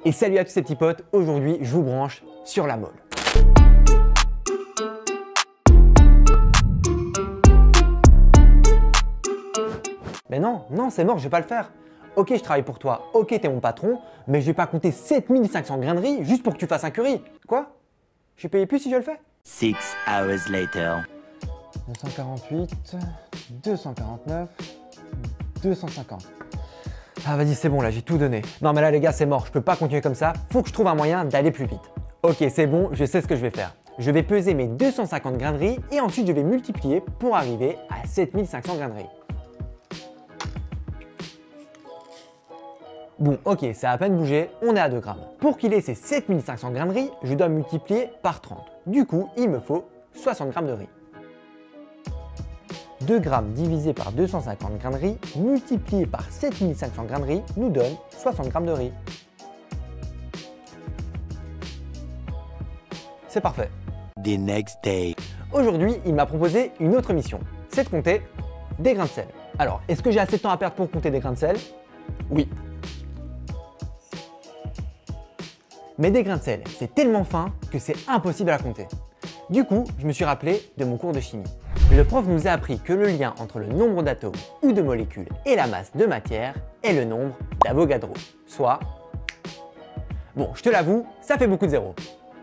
Et salut à tous ces petits potes, aujourd'hui je vous branche sur la mole. Mais non, c'est mort, je vais pas le faire. Ok, je travaille pour toi, ok, t'es mon patron, mais je vais pas compter 7500 graineries juste pour que tu fasses un curry. Quoi? Je suis payé plus si je le fais? 6 hours later. 248, 249, 250. Ah vas-y, c'est bon là, j'ai tout donné. Non mais là les gars, c'est mort, je peux pas continuer comme ça, faut que je trouve un moyen d'aller plus vite. Ok, c'est bon, je sais ce que je vais faire. Je vais peser mes 250 graineries et ensuite je vais multiplier pour arriver à 7500 graineries. Bon, ok, ça a à peine bougé, on est à 2 grammes. Pour qu'il ait ces 7500 graineries, je dois multiplier par 30. Du coup, il me faut 60 grammes de riz. 2 grammes divisé par 250 graineries multiplié par 7500 graineries nous donne 60 grammes de riz. C'est parfait. The next day. Aujourd'hui, il m'a proposé une autre mission, c'est de compter des grains de sel. Alors, est-ce que j'ai assez de temps à perdre pour compter des grains de sel? Oui. Mais des grains de sel, c'est tellement fin que c'est impossible à compter. Du coup, je me suis rappelé de mon cours de chimie. Le prof nous a appris que le lien entre le nombre d'atomes ou de molécules et la masse de matière est le nombre d'Avogadro, soit... Bon, je te l'avoue, ça fait beaucoup de zéros.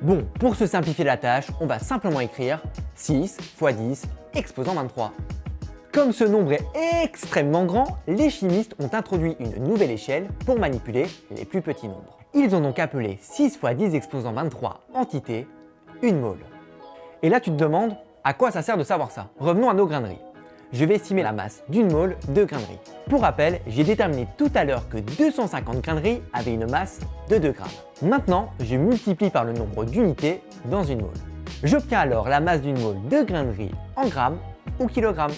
Bon, pour se simplifier la tâche, on va simplement écrire 6 x 10 exposant 23. Comme ce nombre est extrêmement grand, les chimistes ont introduit une nouvelle échelle pour manipuler les plus petits nombres. Ils ont donc appelé 6 x 10 exposant 23 entité une mole. Et là tu te demandes, à quoi ça sert de savoir ça? Revenons à nos graineries. Je vais estimer la masse d'une mole de graineries. Pour rappel, j'ai déterminé tout à l'heure que 250 graineries avaient une masse de 2 grammes. Maintenant, je multiplie par le nombre d'unités dans une mole. J'obtiens alors la masse d'une mole de graineries en grammes ou kilogrammes.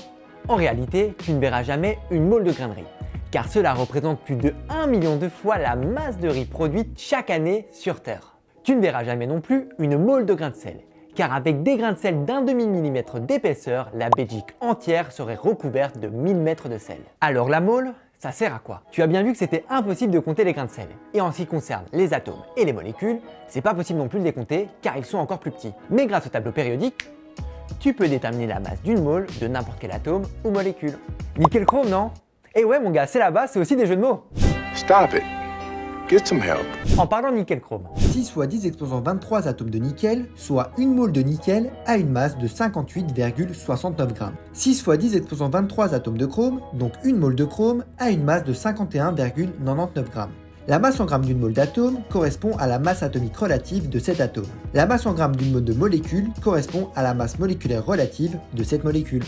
En réalité, tu ne verras jamais une mole de graineries, car cela représente plus de 1 million de fois la masse de riz produite chaque année sur Terre. Tu ne verras jamais non plus une mole de grains de sel, car avec des grains de sel d'un demi-millimètre d'épaisseur, la Belgique entière serait recouverte de 1000 mètres de sel. Alors la mole, ça sert à quoi? Tu as bien vu que c'était impossible de compter les grains de sel. Et en ce qui concerne les atomes et les molécules, c'est pas possible non plus de les compter car ils sont encore plus petits. Mais grâce au tableau périodique, tu peux déterminer la masse d'une mole de n'importe quel atome ou molécule. Nickel chrome, non? Et ouais mon gars, c'est la base, c'est aussi des jeux de mots. Stop it. Get some help. En parlant de nickel chrome. 6 x 10 exposant 23 atomes de nickel, soit une mole de nickel a une masse de 58,69 grammes. 6 x 10 exposant 23 atomes de chrome, donc une mole de chrome, a une masse de 51,99 grammes. La masse en grammes d'une mole d'atome correspond à la masse atomique relative de cet atome. La masse en grammes d'une mole de molécule correspond à la masse moléculaire relative de cette molécule.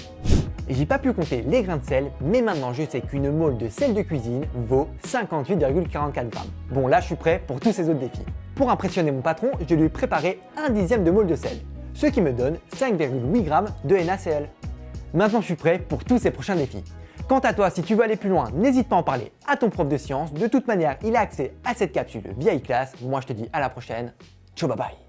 J'ai pas pu compter les grains de sel, mais maintenant je sais qu'une mole de sel de cuisine vaut 58,44 grammes. Bon là je suis prêt pour tous ces autres défis. Pour impressionner mon patron, je lui ai préparé un dixième de mole de sel, ce qui me donne 5,8 grammes de NaCl. Maintenant je suis prêt pour tous ces prochains défis. Quant à toi, si tu veux aller plus loin, n'hésite pas à en parler à ton prof de sciences. De toute manière, il a accès à cette capsule via e-class. Moi je te dis à la prochaine. Ciao, bye bye.